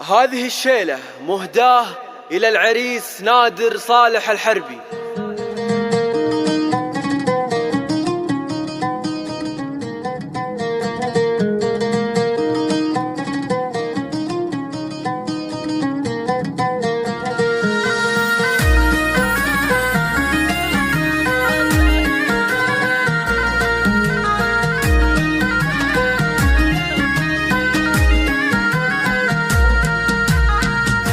هذه الشيلة مهداة إلى العريس نادر صالح الحربي.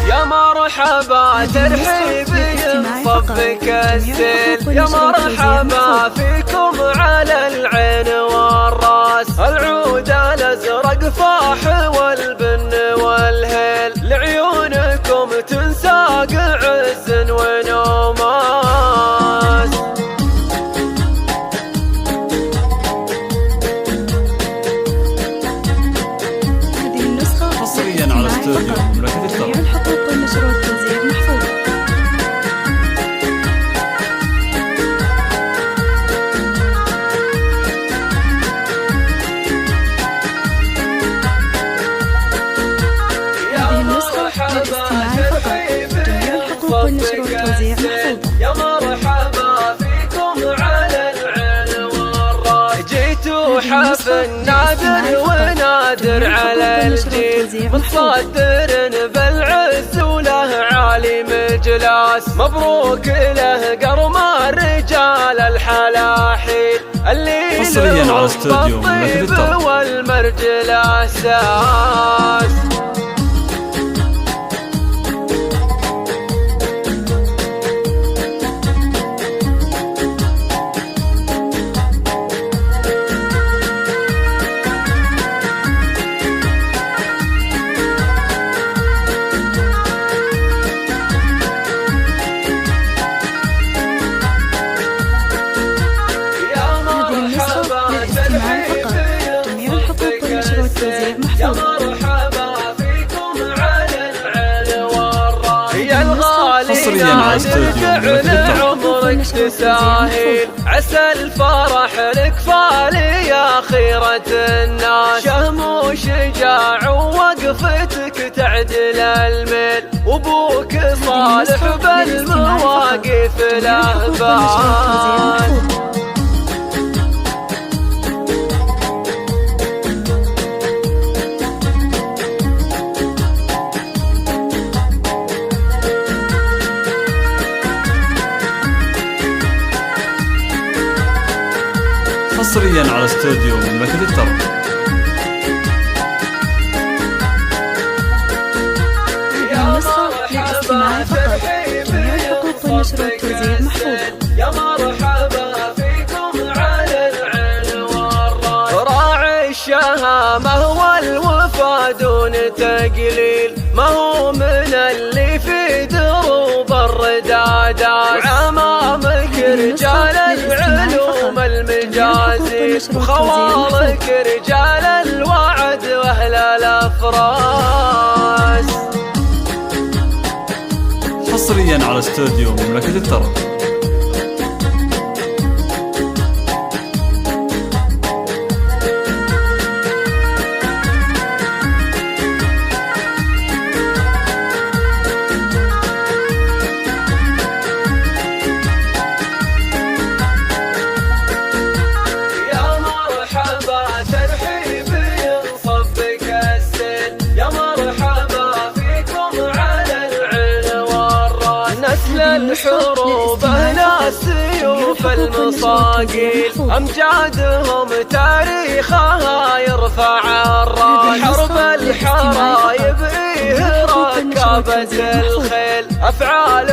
يا مرحبا ترحيبي صبك السيل، يا مرحبا فيكم على العين والراس، العود الازرق فاح والبن والهيل، لعيونكم تنساق عز ونوماس. هذه النسخة حصريا على استوديو مملكة الطرب. حقوق النشر والتوزيع محفوظة. هذه النسخة للاستماع فقط. جميع حقوق النشر والتوزيع محفوظة. يا مرحبا فيكم على العين والراس، جيتوا حفل نادر ونادر على الجيل، متصدر بالعز وله عالي مجلاس، مبروك له قرم الرجال الحلاحيل، اللي حصريا على استوديو مملكة الطرب والمرج الاساس. يا مرحبا فيكم على العين والراس، يا الغالي نادر عمرك تساهل، عسى الفرح لك فالي يا خيرة الناس، شهم وشجاع ووقفتك تعدل الميل، وابوك صالح بالمواقف له باس. حصريا على استوديو مملكة الطرب. النسخة للاستماع فقط. جميع حقوق النشر والتوزيع محفوظة. يا مرحبا فيكم على العين والراس، راعي الشهامة والوفا دون تقليل، ما هو من اللي في دروب الردادات، وعمامك رجال العلوم المجازي، وخوالك رجال الوعد واهل الافراس. حصريا على استوديو مملكة الطرب. الحروب أهل السيوف المصاقيل، أمجادهم تاريخها يرفع الراس، حرب الحرايب إيه ركبت الخيل، أفعال